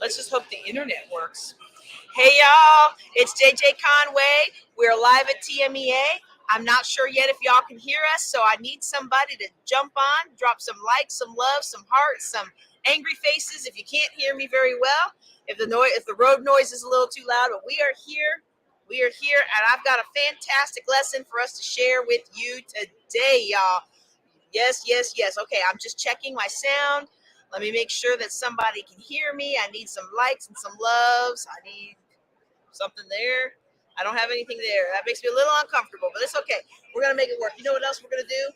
Let's just hope the internet works. Hey y'all, it's JJ Conway. We're live at TMEA. I'm not sure yet if y'all can hear us, so I need somebody to jump on, drop some likes, some love, some hearts, some angry faces if you can't hear me very well. If the road noise is a little too loud, but we are here. We are here, and I've got a fantastic lesson for us to share with you today, y'all. Yes, yes, yes. Okay, I'm just checking my sound. Let me make sure that somebody can hear me. I need some likes and some loves. I need something there. I don't have anything there. That makes me a little uncomfortable, but it's okay. We're going to make it work. You know what else we're going to do?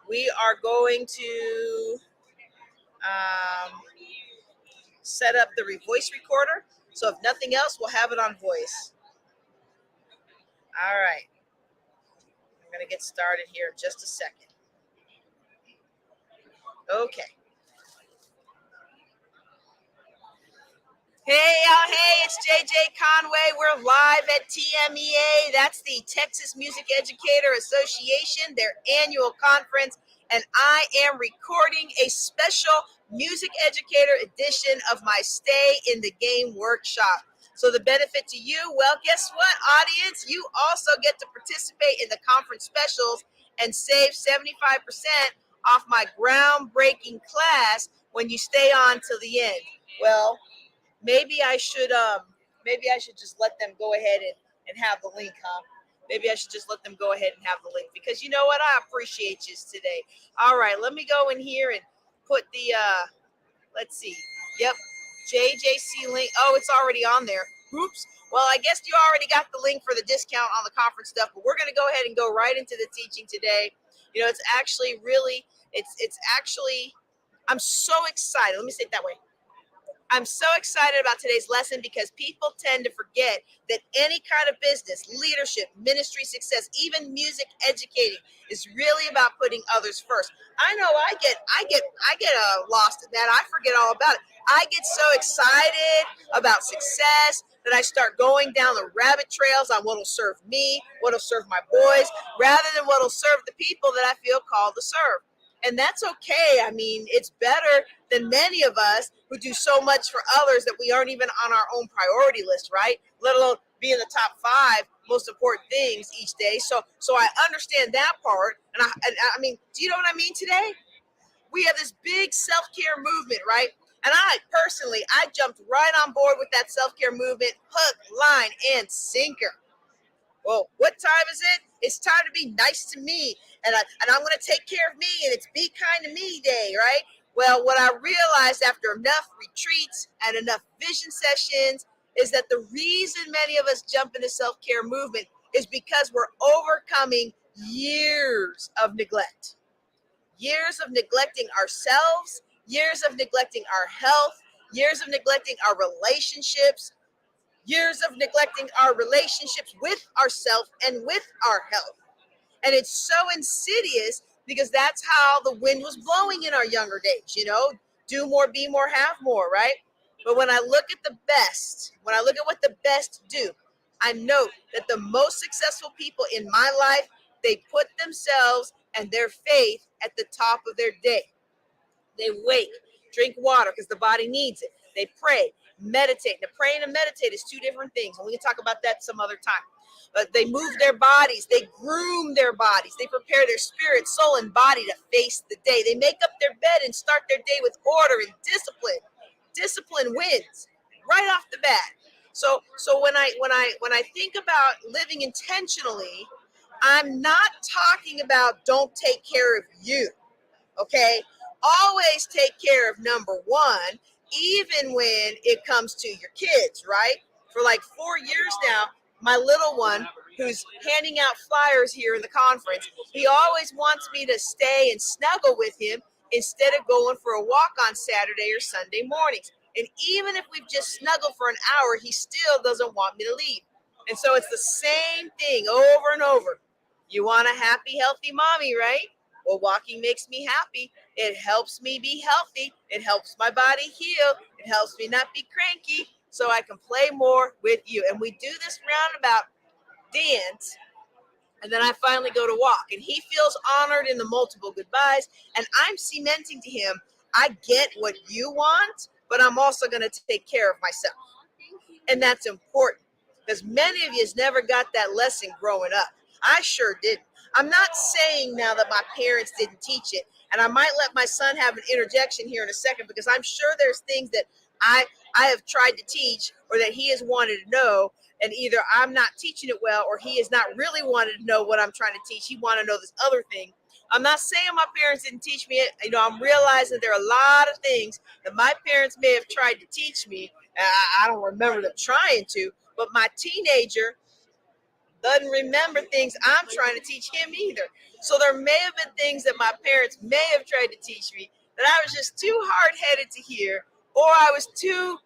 We are going to set up the voice recorder. So if nothing else, we'll have it on voice. All right. I'm going to get started here in just a second. Okay. Hey, y'all. Hey, it's JJ Conway. We're live at TMEA. That's the Texas Music Educator Association, their annual conference. And I am recording a special music educator edition of my Stay in the Game workshop. So the benefit to you, well, guess what, audience? You also get to participate in the conference specials and save 75% off my groundbreaking class when you stay on till the end. Well, maybe I should just let them go ahead and have the link, huh? Maybe I should just let them go ahead and have the link, because you know what? I appreciate you today. All right, let me go in here and put the let's see. Yep, JJC link. Oh, it's already on there. Oops. Well, I guess you already got the link for the discount on the conference stuff, but we're going to go ahead and go right into the teaching today. You know, it's actually really, it's actually, I'm so excited. Let me say it that way. I'm so excited about today's lesson because people tend to forget that any kind of business, leadership, ministry, success, even music educating is really about putting others first. I know I get lost in that. I forget all about it. I get so excited about success that I start going down the rabbit trails on what'll serve me, what'll serve my boys, rather than what'll serve the people that I feel called to serve. And that's okay. I mean, it's better than many of us who do so much for others that we aren't even on our own priority list, right? Let alone be in the top 5 most important things each day. So I understand that part. And I mean, do you know what I mean today? We have this big self-care movement, right? And I jumped right on board with that self-care movement, hook, line, and sinker. Well, what time is it? It's time to be nice to me, and I'm going to take care of me, and it's Be Kind to Me Day, right? Well, what I realized after enough retreats and enough vision sessions is that the reason many of us jump into self-care movement is because we're overcoming years of neglect. Years of neglecting ourselves, years of neglecting our health, years of neglecting our relationships, years of neglecting our relationships with ourselves and with our health. And it's so insidious because that's how the wind was blowing in our younger days, you know, do more, be more, have more, right? But when I look at the best, when I look at what the best do, I note that the most successful people in my life, they put themselves and their faith at the top of their day. They wake, drink water because the body needs it. They pray, meditate. Now, praying and meditate is 2 different things, and we can talk about that some other time. But they move their bodies, they groom their bodies, they prepare their spirit, soul, and body to face the day. They make up their bed and start their day with order and discipline. Discipline wins right off the bat. So when I think about living intentionally, I'm not talking about don't take care of you. Okay? Always take care of number 1, even when it comes to your kids, right? For like 4 years now, my little one, who's handing out flyers here in the conference, he always wants me to stay and snuggle with him instead of going for a walk on Saturday or Sunday mornings. And even if we've just snuggled for an hour, he still doesn't want me to leave. And so it's the same thing over and over. You want a happy, healthy mommy, right? Well, walking makes me happy. It helps me be healthy. It helps my body heal. It helps me not be cranky so I can play more with you. And we do this roundabout dance, and then I finally go to walk. And he feels honored in the multiple goodbyes. And I'm cementing to him, I get what you want, but I'm also going to take care of myself. And that's important because many of you never got that lesson growing up. I sure didn't. I'm not saying now that my parents didn't teach it, and I might let my son have an interjection here in a second because I'm sure there's things that I I have tried to teach or that he has wanted to know, and either I'm not teaching it well or he has not really wanted to know what I'm trying to teach. He want to know this other thing. I'm not saying my parents didn't teach me it. I'm realizing there are a lot of things that my parents may have tried to teach me. I don't remember them trying to, but my teenager doesn't remember things I'm trying to teach him either. So there may have been things that my parents may have tried to teach me that I was just too hard-headed to hear, or I was too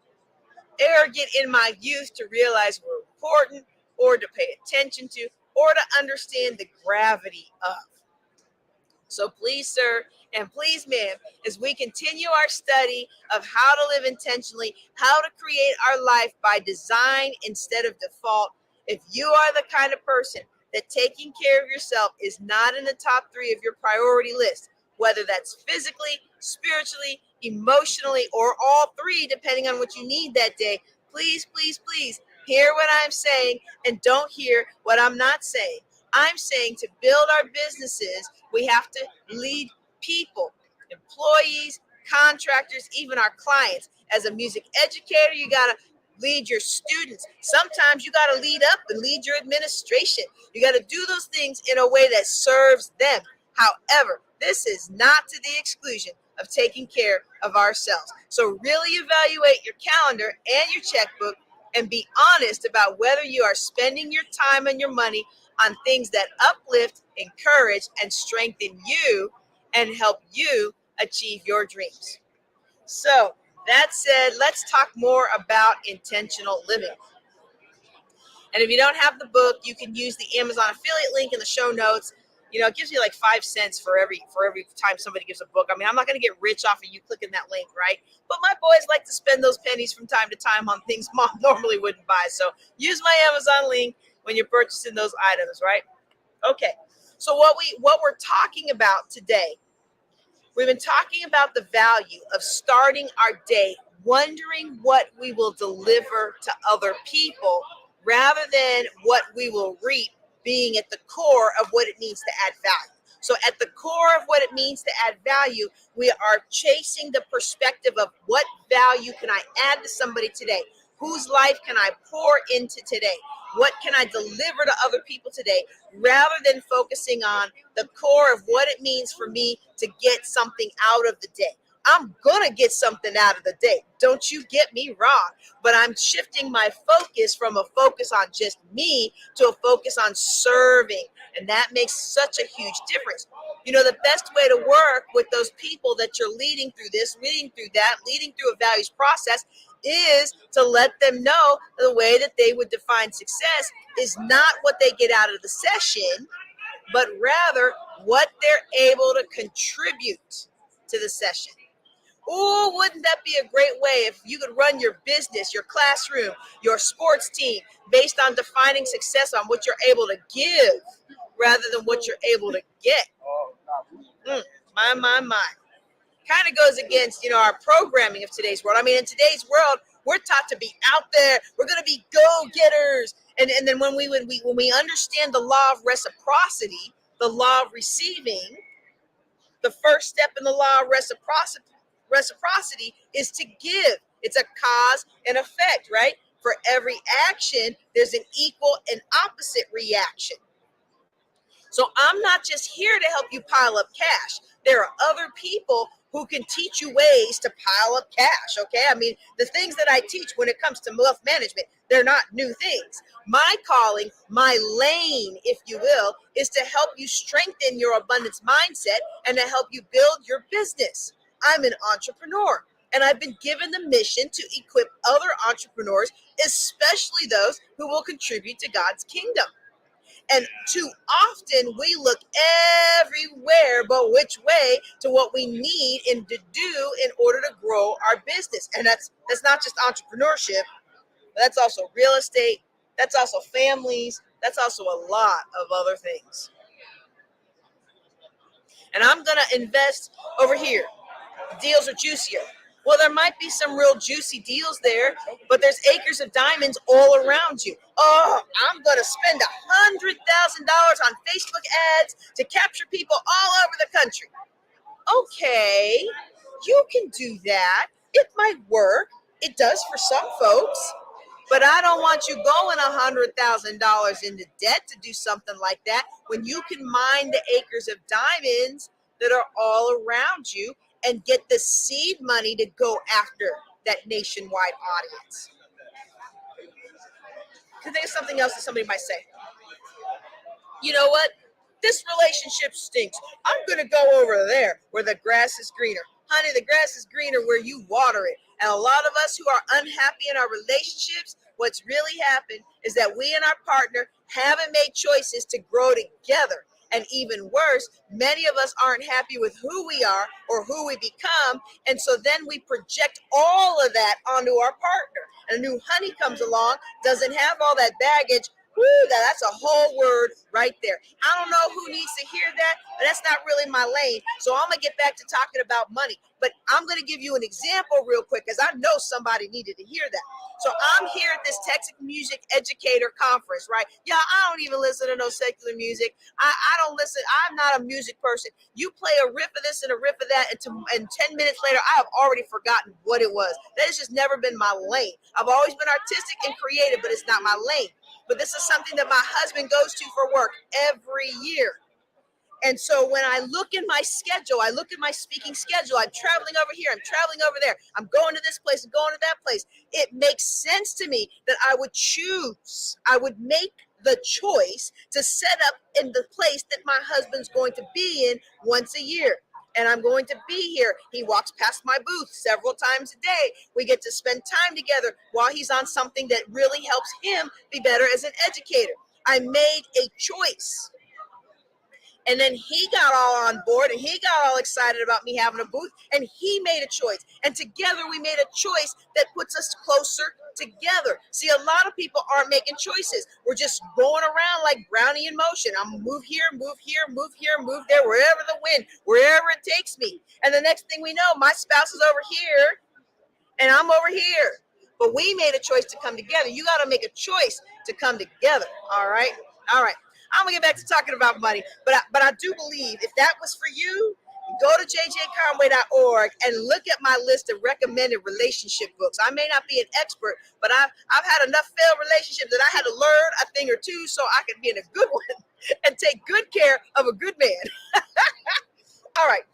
arrogant in my youth to realize were important, or to pay attention to, or to understand the gravity of. So please, sir, and please, ma'am, as we continue our study of how to live intentionally, how to create our life by design instead of default, if you are the kind of person that taking care of yourself is not in the top 3 of your priority list, whether that's physically, spiritually, emotionally, or all 3, depending on what you need that day, please, please, please hear what I'm saying and don't hear what I'm not saying. I'm saying to build our businesses, we have to lead people, employees, contractors, even our clients. As a music educator, you got to lead your students. Sometimes you got to lead up and lead your administration. You got to do those things in a way that serves them. However, this is not to the exclusion of taking care of ourselves. So really evaluate your calendar and your checkbook and be honest about whether you are spending your time and your money on things that uplift, encourage, and strengthen you and help you achieve your dreams. So, that said, let's talk more about intentional living. And if you don't have the book, you can use the Amazon affiliate link in the show notes. It gives you like 5 cents for every time somebody gives a book. I mean, I'm not going to get rich off of you clicking that link, right? But my boys like to spend those pennies from time to time on things mom normally wouldn't buy. So use my Amazon link when you're purchasing those items, right? Okay. So what we're talking about today, we've been talking about the value of starting our day wondering what we will deliver to other people rather than what we will reap, being at the core of what it means to add value. So at the core of what it means to add value, we are chasing the perspective of what value can I add to somebody today? Whose life can I pour into today? What can I deliver to other people today? Rather than focusing on the core of what it means for me to get something out of the day. I'm going to get something out of the day. Don't you get me wrong. But I'm shifting my focus from a focus on just me to a focus on serving. And that makes such a huge difference. The best way to work with those people that you're leading through this, leading through that, leading through a values process is to let them know the way that they would define success is not what they get out of the session, but rather what they're able to contribute to the session. Oh, wouldn't that be a great way if you could run your business, your classroom, your sports team based on defining success on what you're able to give rather than what you're able to get? My. Kind of goes against, our programming of today's world. I mean, in today's world, we're taught to be out there. We're going to be go-getters. And then when we understand the law of reciprocity, the law of receiving, the first step in the law of reciprocity is to give. It's a cause and effect, right? For every action, there's an equal and opposite reaction. So I'm not just here to help you pile up cash. There are other people who can teach you ways to pile up cash, okay? I mean, the things that I teach when it comes to wealth management, they're not new things. My calling, my lane, if you will, is to help you strengthen your abundance mindset and to help you build your business. I'm an entrepreneur, and I've been given the mission to equip other entrepreneurs, especially those who will contribute to God's kingdom. And too often we look everywhere but which way to what we need and to do in order to grow our business. And that's not just entrepreneurship, but that's also real estate, that's also families, that's also a lot of other things. And I'm gonna invest over here. The deals are juicier. Well, there might be some real juicy deals there, but there's acres of diamonds all around you. Oh, I'm going to spend $100,000 on Facebook ads to capture people all over the country. Okay, you can do that. It might work. It does for some folks. But I don't want you going $100,000 into debt to do something like that when you can mine the acres of diamonds that are all around you and get the seed money to go after that nationwide audience. Because there's something else that somebody might say. You know what? This relationship stinks. I'm going to go over there where the grass is greener. Honey, the grass is greener where you water it. And a lot of us who are unhappy in our relationships, what's really happened is that we and our partner haven't made choices to grow together. And even worse, many of us aren't happy with who we are or who we become. And so then we project all of that onto our partner. And a new honey comes along, doesn't have all that baggage. Woo, that's a whole word right there. I don't know who needs to hear that, but that's not really my lane. So I'm going to get back to talking about money. But I'm going to give you an example real quick because I know somebody needed to hear that. So I'm here at this Texas Music Educator Conference, right? Yeah, I don't even listen to no secular music. I don't listen. I'm not a music person. You play a riff of this and a riff of that, and 10 minutes later, I have already forgotten what it was. That has just never been my lane. I've always been artistic and creative, but it's not my lane. But this is something that my husband goes to for work every year. And so when I look in my schedule, I look at my speaking schedule, I'm traveling over here, I'm traveling over there, I'm going to this place, I'm going to that place. It makes sense to me that I would make the choice to set up in the place that my husband's going to be in once a year. And I'm going to be here. He walks past my booth several times a day. We get to spend time together while he's on something that really helps him be better as an educator. I made a choice. And then he got all on board and he got all excited about me having a booth and he made a choice. And together we made a choice that puts us closer together. See, a lot of people aren't making choices. We're just going around like Brownie in motion. I'm move here, move here, move here, move there, wherever the wind, wherever it takes me. And the next thing we know, my spouse is over here and I'm over here. But we made a choice to come together. You got to make a choice to come together. All right. All right. I'm gonna get back to talking about money, but I do believe if that was for you, go to jjconway.org and look at my list of recommended relationship books. I may not be an expert, but I've had enough failed relationships that I had to learn a thing or two so I could be in a good one and take good care of a good man. All right.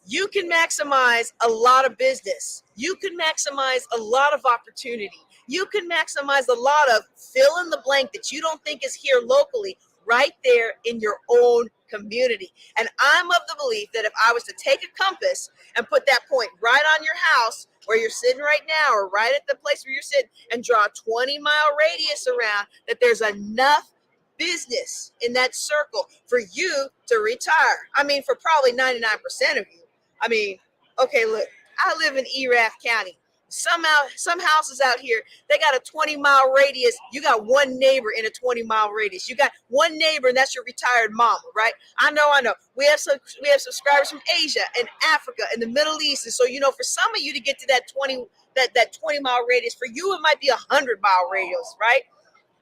You can maximize a lot of business. You can maximize a lot of opportunity. You can maximize a lot of fill in the blank that you don't think is here locally right there in your own community. And I'm of the belief that if I was to take a compass and put that point right on your house where you're sitting right now or right at the place where you're sitting and draw a 20-mile radius around, that there's enough business in that circle for you to retire. I mean, for probably 99% of you. I mean, okay, look, I live in Erath County. Some houses out here, they got a 20-mile radius. You got one neighbor in a 20-mile radius. You got one neighbor, and that's your retired mama, right? I know. We have subscribers from Asia and Africa and the Middle East. And so, for some of you to get to that 20-mile radius, for you, it might be 100-mile radius, right?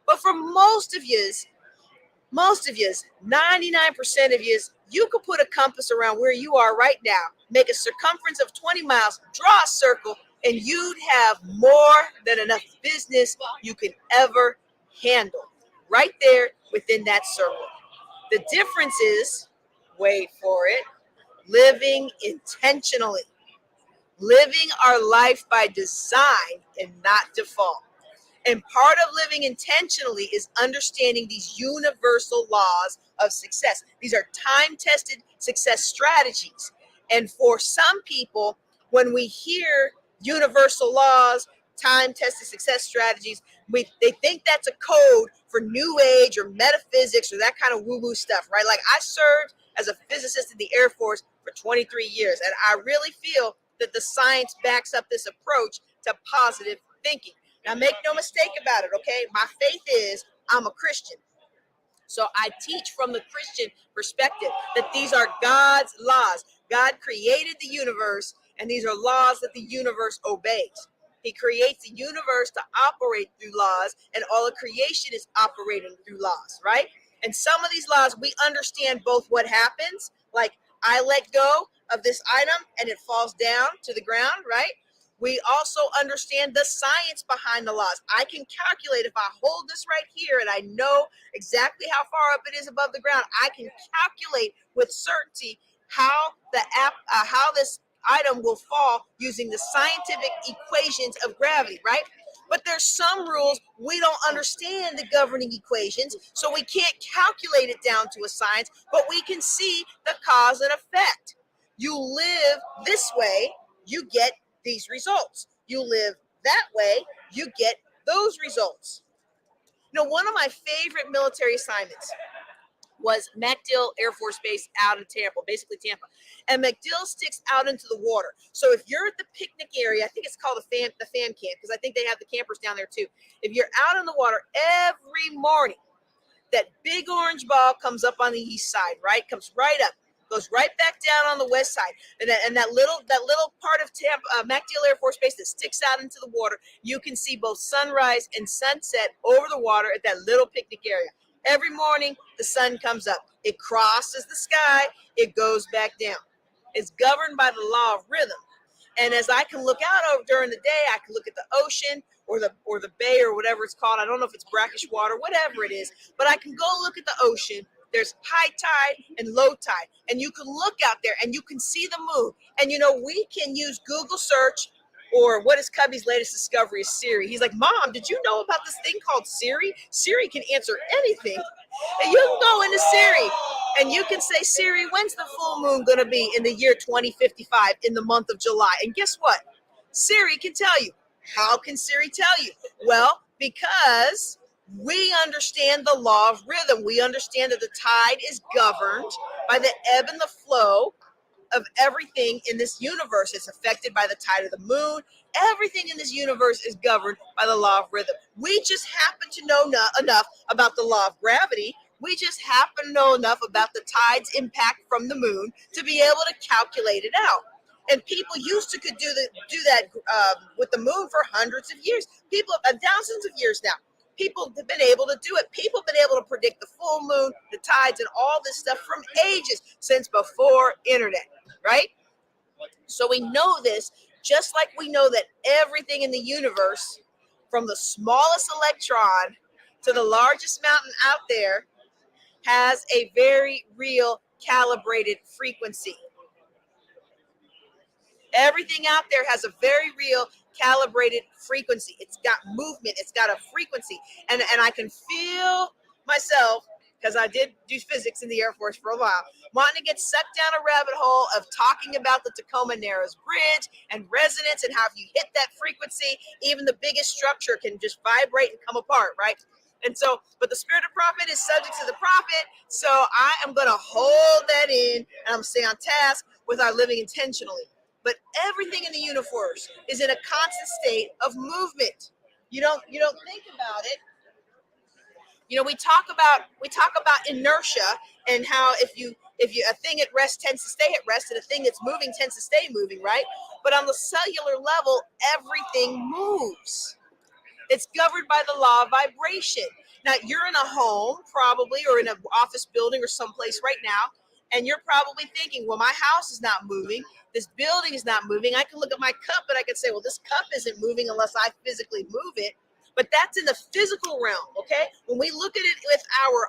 But for most of yous, 99% of yous, you could put a compass around where you are right now, make a circumference of 20 miles, draw a circle, and you'd have more than enough business you could ever handle right there within that circle. The difference is, wait for it, living intentionally, living our life by design and not default. And part of living intentionally is understanding these universal laws of success. These are time-tested success strategies. And for some people, when we hear universal laws, time-tested success strategies, they think that's a code for new age or metaphysics or that kind of woo-woo stuff, right? Like I served as a physicist in the Air Force for 23 years, and I really feel that the science backs up this approach to positive thinking. Now, make no mistake about it, okay? My faith is I'm a Christian. So I teach from the Christian perspective that these are God's laws. God created the universe, And these are laws that the universe obeys. He creates the universe to operate through laws, and all of creation is operating through laws, right? And some of these laws, we understand both what happens, like I let go of this item and it falls down to the ground, right? We also understand the science behind the laws. I can calculate if I hold this right here and I know exactly how far up it is above the ground, I can calculate with certainty how this item will fall using the scientific equations of gravity, right? But there's some rules we don't understand the governing equations, so we can't calculate it down to a science, but we can see the cause and effect. You live this way, you get these results. You live that way, you get those results. You know, one of my favorite military assignments was MacDill Air Force Base out in Tampa, basically Tampa. And MacDill sticks out into the water. So if you're at the picnic area, I think it's called the fam camp, because I think they have the campers down there too. If you're out in the water every morning, that big orange ball comes up on the east side, right? Comes right up, goes right back down on the west side. And that little part of Tampa, MacDill Air Force Base that sticks out into the water, you can see both sunrise and sunset over the water at that little picnic area. Every morning, the sun comes up. It crosses the sky. It goes back down. It's governed by the law of rhythm. And as I can look out over during the day, I can look at the ocean or the bay or whatever it's called. I don't know if it's brackish water, whatever it is, but I can go look at the ocean. There's high tide and low tide, and you can look out there and you can see the moon. And you know, we can use Google search, or what is Cubby's latest discovery is Siri. He's like, Mom, did you know about this thing called Siri? Siri can answer anything. And you can go into Siri and you can say, Siri, when's the full moon going to be in the year 2055 in the month of July? And guess what? Siri can tell you. How can Siri tell you? Well, because we understand the law of rhythm. We understand that the tide is governed by the ebb and the flow of everything in this universe. Is affected by the tide of the moon. Everything in this universe is governed by the law of rhythm. We just happen to know enough about the law of gravity. We just happen to know enough about the tide's impact from the moon to be able to calculate it out. And people used to could do that with the moon for hundreds of years. People, thousands of years now. People have been able to do it. People have been able to predict the full moon, the tides, and all this stuff from ages, since before internet, right? So we know this, just like we know that everything in the universe, from the smallest electron to the largest mountain out there, has a very real calibrated frequency. Everything out there has a very real calibrated frequency. It's got movement. It's got a frequency. And I can feel myself, because I did do physics in the Air Force for a while, wanting to get sucked down a rabbit hole of talking about the Tacoma Narrows Bridge and resonance, and how if you hit that frequency, even the biggest structure can just vibrate and come apart, right? And so, but the spirit of prophet is subject to the prophet. So I am going to hold that in, and I'm going to stay on task with our living intentionally. But everything in the universe is in a constant state of movement. You don't think about it. You know, we talk about inertia, and how if you a thing at rest tends to stay at rest, and a thing that's moving tends to stay moving, right? But on the cellular level, everything moves. It's governed by the law of vibration. Now, you're in a home probably, or in an office building or someplace right now, and you're probably thinking, well, my house is not moving. This building is not moving. I can look at my cup and I can say, well, this cup isn't moving unless I physically move it. But that's in the physical realm, okay? When we look at it with our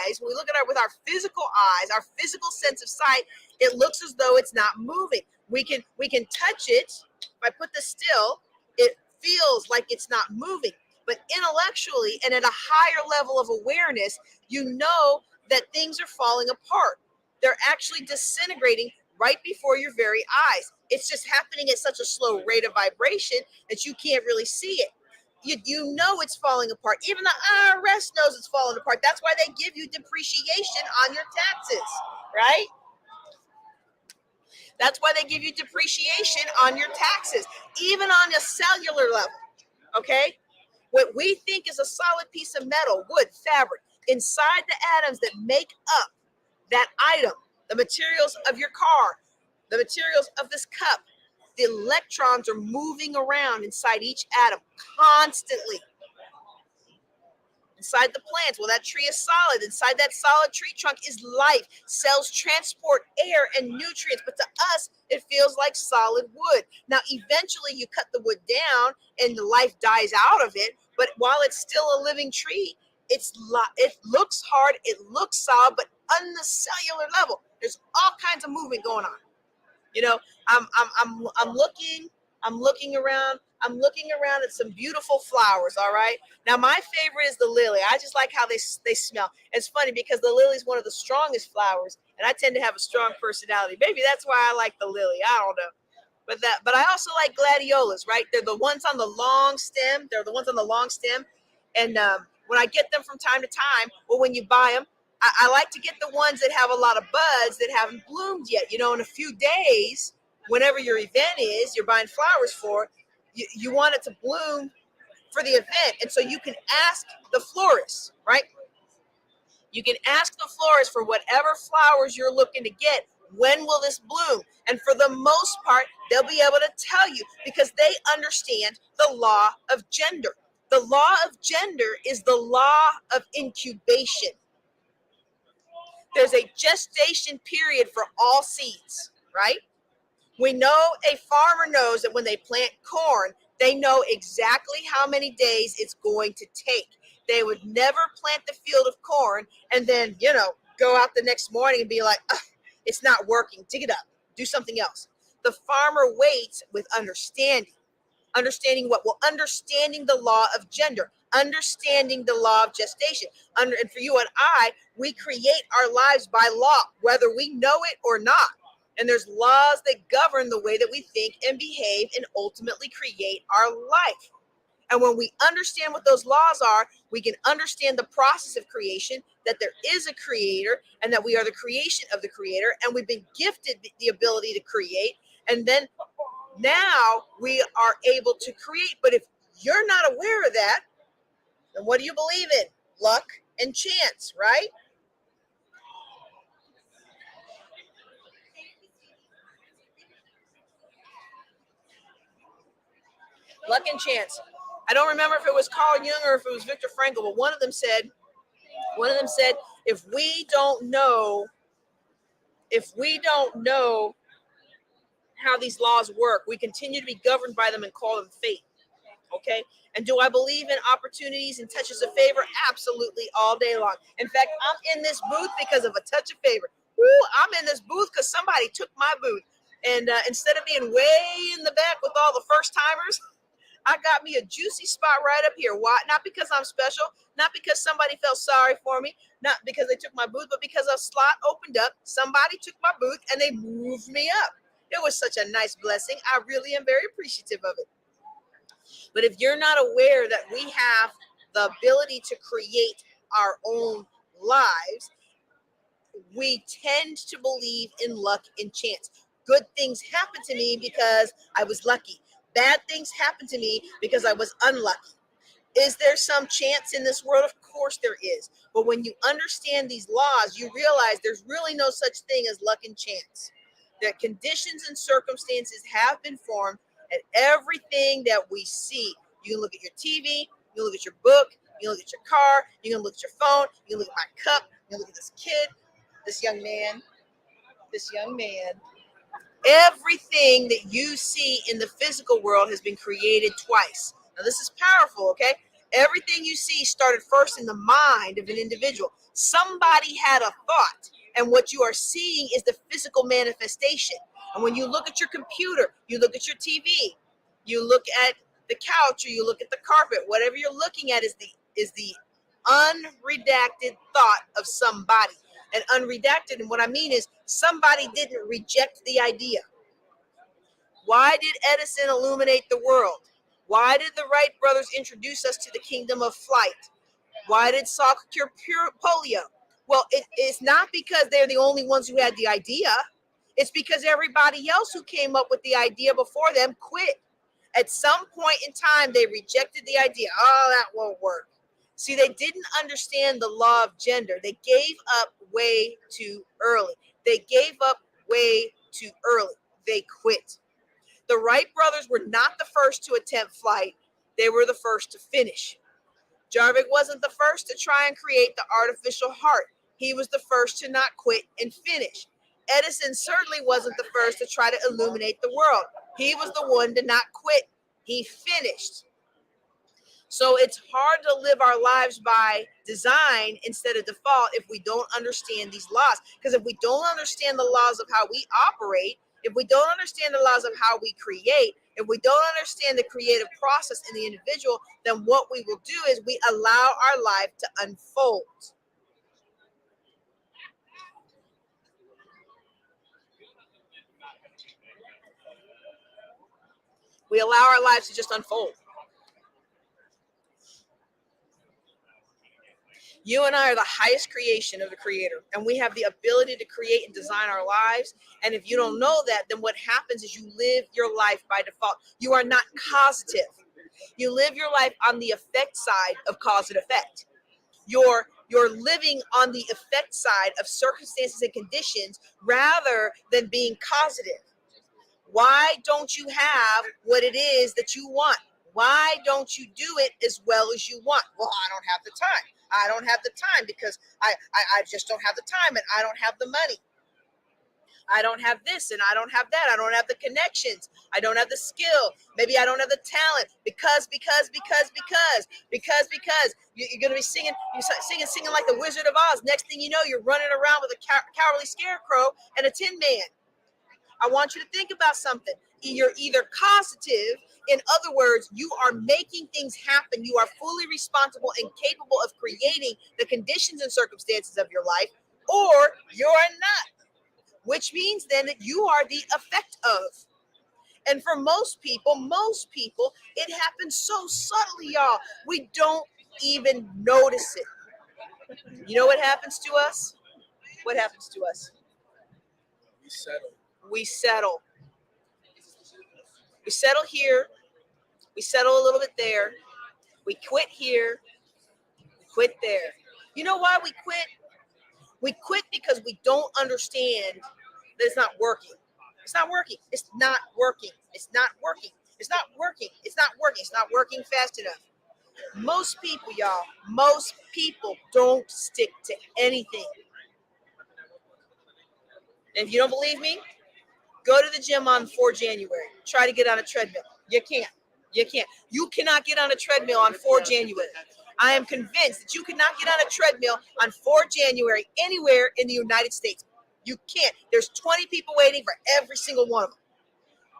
eyes, when we look at it with our physical eyes, our physical sense of sight, it looks as though it's not moving. We can touch it. If I put this still, it feels like it's not moving. But intellectually and at a higher level of awareness, you know that things are falling apart. They're actually disintegrating right before your very eyes. It's just happening at such a slow rate of vibration that you can't really see it. You know it's falling apart. Even the IRS knows it's falling apart. That's why they give you depreciation on your taxes, right? That's why they give you depreciation on your taxes, even on a cellular level, okay? What we think is a solid piece of metal, wood, fabric, inside the atoms that make up that item, the materials of your car, the materials of this cup, The electrons are moving around inside each atom constantly. Inside the plants, well, that tree is solid. Inside that solid tree trunk is life. Cells transport air and nutrients, but to us, it feels like solid wood. Now, eventually, you cut the wood down and the life dies out of it. But while it's still a living tree, it looks hard, it looks solid, but on the cellular level, there's all kinds of movement going on. You know, I'm looking around. I'm looking around at some beautiful flowers. All right. Now my favorite is the lily. I just like how they smell. It's funny because the lily is one of the strongest flowers, and I tend to have a strong personality. Maybe that's why I like the lily. I don't know. But I also like gladiolas, right? They're the ones on the long stem. They're the ones on the long stem, and when I get them from time to time, or when you buy them, I like to get the ones that have a lot of buds that haven't bloomed yet. You know, in a few days, whenever your event is, you're buying flowers for, you want it to bloom for the event, and so you can ask the florist, right? You can ask the florist for whatever flowers you're looking to get. When will this bloom? And for the most part, they'll be able to tell you because they understand the law of gender. The law of gender is the law of incubation. There's a gestation period for all seeds, right? We know a farmer knows that when they plant corn, they know exactly how many days it's going to take. They would never plant the field of corn and then, go out the next morning and be like, it's not working. Dig it up. Do something else. The farmer waits with understanding. Understanding what? Well, understanding the law of gender, understanding the law of gestation. And for you and I, we create our lives by law, whether we know it or not. And there's laws that govern the way that we think and behave and ultimately create our life. And when we understand what those laws are, we can understand the process of creation, that there is a creator and that we are the creation of the creator. And we've been gifted the ability to create. And then now we are able to create. But if you're not aware of that, then what do you believe in? Luck and chance, right? Luck and chance. I don't remember if it was Carl Jung or if it was Viktor Frankl, but one of them said, if we don't know how these laws work, we continue to be governed by them and call them fate. Okay. And do I believe in opportunities and touches of favor? Absolutely, all day long. In fact, I'm in this booth because of a touch of favor. Woo, I'm in this booth because somebody took my booth. And instead of being way in the back with all the first timers, I got me a juicy spot right up here. Why? Not because I'm special, not because somebody felt sorry for me, not because they took my booth, but because a slot opened up, somebody took my booth, and they moved me up. It was such a nice blessing. I really am very appreciative of it. But if you're not aware that we have the ability to create our own lives, we tend to believe in luck and chance. Good things happen to me because I was lucky. Bad things happen to me because I was unlucky. Is there some chance in this world? Of course there is. But when you understand these laws, you realize there's really no such thing as luck and chance. That conditions and circumstances have been formed, and everything that we see, you can look at your TV, you can look at your book, you can look at your car, you can look at your phone, you can look at my cup, you can look at this kid, this young man, everything that you see in the physical world has been created twice. Now, this is powerful, okay? Everything you see started first in the mind of an individual. Somebody had a thought, and what you are seeing is the physical manifestation. And when you look at your computer, you look at your TV, you look at the couch, or you look at the carpet, whatever you're looking at is the unredacted thought of somebody. And unredacted, and what I mean is somebody didn't reject the idea. Why did Edison illuminate the world? Why did the Wright brothers introduce us to the kingdom of flight? Why did Salk cure polio? Well, it's not because they're the only ones who had the idea. It's because everybody else who came up with the idea before them quit. At some point in time, they rejected the idea. Oh, that won't work. See, they didn't understand the law of gender. They gave up way too early. They gave up way too early. They quit. The Wright brothers were not the first to attempt flight. They were the first to finish. Jarvik wasn't the first to try and create the artificial heart. He was the first to not quit and finish. Edison certainly wasn't the first to try to illuminate the world. He was the one to not quit. He finished. So it's hard to live our lives by design instead of default if we don't understand these laws. Because if we don't understand the laws of how we operate, if we don't understand the laws of how we create, if we don't understand the creative process in the individual, then what we will do is we allow our life to unfold. We allow our lives to just unfold. You and I are the highest creation of the Creator, and we have the ability to create and design our lives. And if you don't know that, then what happens is you live your life by default. You are not causative. You live your life on the effect side of cause and effect. You're living on the effect side of circumstances and conditions rather than being causative. Why don't you have what it is that you want? Why don't you do it as well as you want? Well, I don't have the time. I don't have the time because I just don't have the time, and I don't have the money. I don't have this and I don't have that. I don't have the connections. I don't have the skill. Maybe I don't have the talent because you're going to be singing like the Wizard of Oz. Next thing you know, you're running around with a cowardly scarecrow and a tin man. I want you to think about something. You're either causative, in other words, you are making things happen. You are fully responsible and capable of creating the conditions and circumstances of your life, or you're not, which means then that you are the effect of. And for most people, it happens so subtly, y'all. We don't even notice it. You know what happens to us? What happens to us? We settle. We settle. We settle here. We settle a little bit there. We quit here. We quit there. You know why we quit? We quit because we don't understand that it's not working. It's not working. It's not working. It's not working. It's not working. It's not working. It's not working fast enough. Most people, y'all, most people don't stick to anything. And if you don't believe me, go to the gym on 4 January. Try to get on a treadmill. You can't. You can't. You cannot get on a treadmill on 4 January. I am convinced that you cannot get on a treadmill on 4 January anywhere in the United States. You can't. There's 20 people waiting for every single one of them.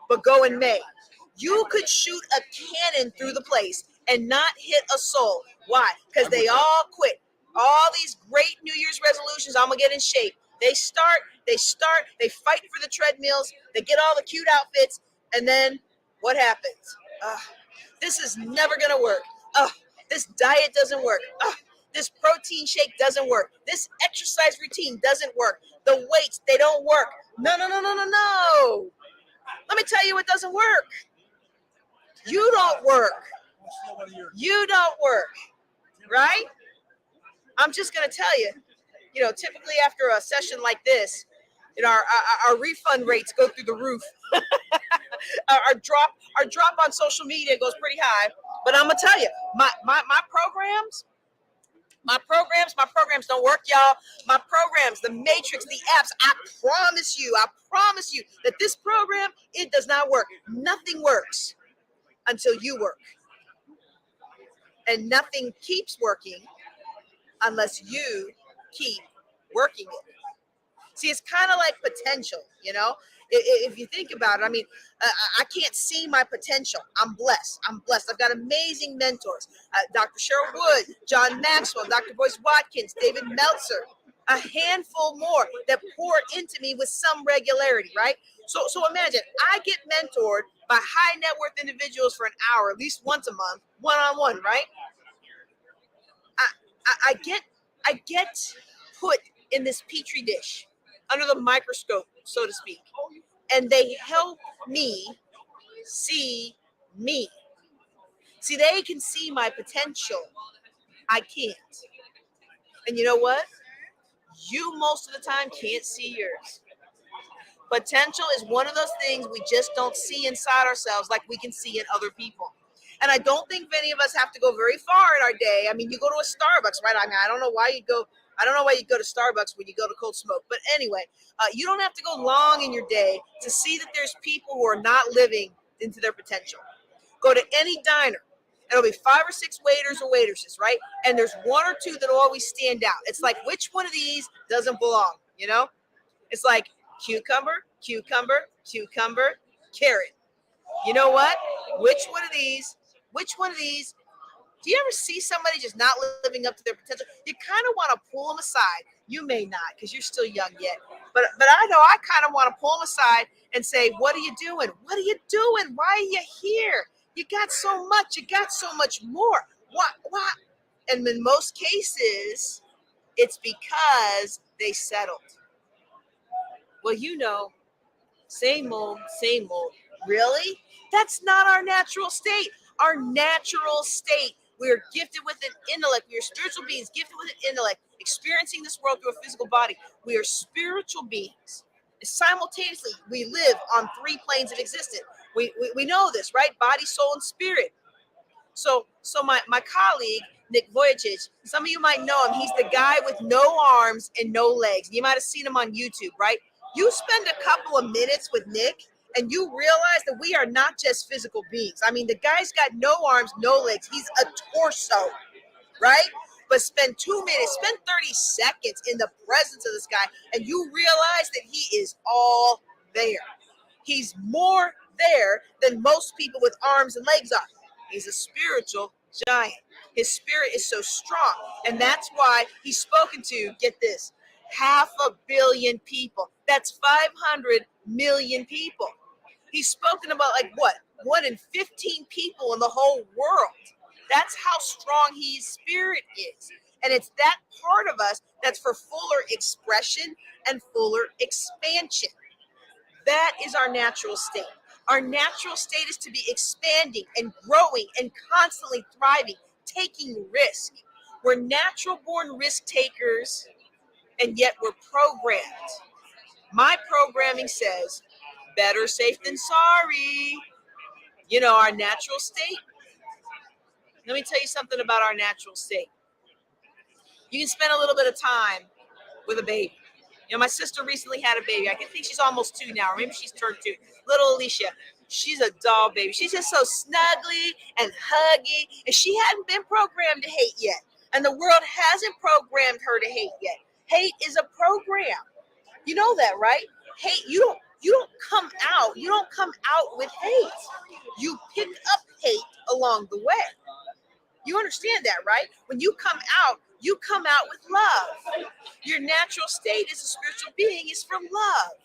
But go in May. You could shoot a cannon through the place and not hit a soul. Why? Because they all quit. All these great New Year's resolutions, I'm going to get in shape. They fight for the treadmills, they get all the cute outfits, and then what happens? This is never going to work. This diet doesn't work. This protein shake doesn't work. This exercise routine doesn't work. The weights, they don't work. No. Let me tell you what doesn't work. You don't work. You don't work. Right? I'm just going to tell you, typically after a session like this, our refund rates go through the roof. our drop on social media goes pretty high. But I'm gonna tell you, my programs don't work, y'all. My programs, the matrix, the apps, I promise you that this program, it does not work. Nothing works until you work. And nothing keeps working unless you keep working it. See, it's kind of like potential, If you think about it, I mean, I can't see my potential. I'm blessed. I've got amazing mentors. Dr. Cheryl Wood, John Maxwell, Dr. Boyce Watkins, David Meltzer, a handful more that pour into me with some regularity, right? So imagine, I get mentored by high net worth individuals for an hour, at least once a month, one-on-one, right? I get put in this petri dish under the microscope, so to speak, and they help me see me. See, they can see my potential. I can't. And you know what? You most of the time can't see yours. Potential is one of those things we just don't see inside ourselves like we can see in other people. And I don't think many of us have to go very far in our day. I mean, you go to a Starbucks, right? I mean, I don't know why you go. I don't know why you go to Starbucks when you go to Cold Smoke. But anyway, you don't have to go long in your day to see that there's people who are not living into their potential. Go to any diner. It'll be 5 or 6 waiters or waitresses, right? And there's 1 or 2 that always stand out. It's like, which one of these doesn't belong? You know? It's like cucumber, cucumber, cucumber, carrot. You know what? Which one of these? Which one of these? Do you ever see somebody just not living up to their potential? You kind of want to pull them aside. You may not because you're still young yet. But I know I kind of want to pull them aside and say, what are you doing? What are you doing? Why are you here? You got so much. You got so much more. What? And in most cases, it's because they settled. Well, same old, same old. Really? That's not our natural state. Our natural state, we are gifted with an intellect. We are spiritual beings gifted with an intellect, experiencing this world through a physical body. We are spiritual beings. Simultaneously, we live on 3 planes of existence. We know this, right? Body, soul, and spirit. So my colleague, Nick Vujicic, some of you might know him. He's the guy with no arms and no legs. You might have seen him on YouTube, right? You spend a couple of minutes with Nick and you realize that we are not just physical beings. I mean, the guy's got no arms, no legs. He's a torso, right? But spend 2 minutes, spend 30 seconds in the presence of this guy and you realize that he is all there. He's more there than most people with arms and legs are. He's a spiritual giant. His spirit is so strong. And that's why he's spoken to, get this, 500 million people. That's 500 million people. He's spoken about like what? 1 in 15 people in the whole world. That's how strong his spirit is. And it's that part of us that's for fuller expression and fuller expansion. That is our natural state. Our natural state is to be expanding and growing and constantly thriving, taking risk. We're natural born risk takers, and yet we're programmed. My programming says better safe than sorry. You know, our natural state. Let me tell you something about our natural state. You can spend a little bit of time with a baby. You know, my sister recently had a baby. I think she's almost 2 now, or maybe she's turned 2. Little Alicia. She's a doll baby. She's just so snuggly and huggy, and she hadn't been programmed to hate yet. And the world hasn't programmed her to hate yet. Hate is a program. You know that, right? Hate, you don't come out. You don't come out with hate. You pick up hate along the way. You understand that, right? When you come out with love. Your natural state as a spiritual being is from love.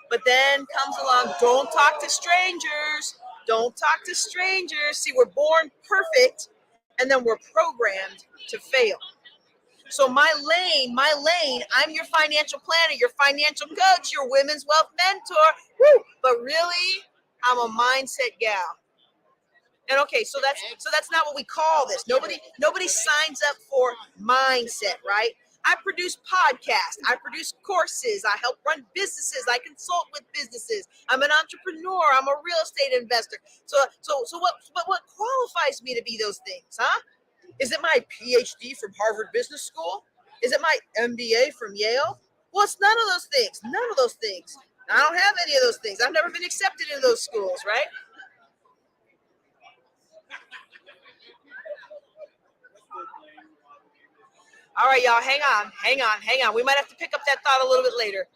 But then comes along, don't talk to strangers. Don't talk to strangers. See, we're born perfect, and then we're programmed to fail. So my lane, I'm your financial planner, your financial coach, your women's wealth mentor. Woo! But really, I'm a mindset gal. And okay, so that's not what we call this. Nobody signs up for mindset, right? I produce podcasts, I produce courses, I help run businesses, I consult with businesses. I'm an entrepreneur, I'm a real estate investor. So what qualifies me to be those things, huh? Is it my PhD from Harvard Business School? Is it my MBA from Yale? Well, it's none of those things. None of those things. I don't have any of those things. I've never been accepted into those schools, right? All right, y'all, hang on. We might have to pick up that thought a little bit later.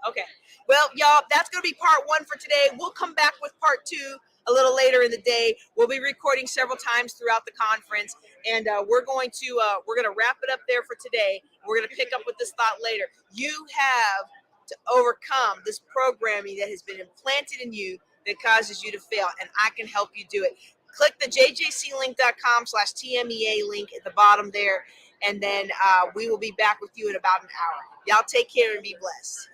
Okay. Well, y'all, that's going to be part 1 for today. We'll come back with part 2 a little later in the day. We'll be recording several times throughout the conference, and we're going to wrap it up there for today. We're going to pick up with this thought later. You have to overcome this programming that has been implanted in you that causes you to fail, and I can help you do it. Click the jjclink.com/TMEA link at the bottom there, and then we will be back with you in about an hour. Y'all take care and be blessed.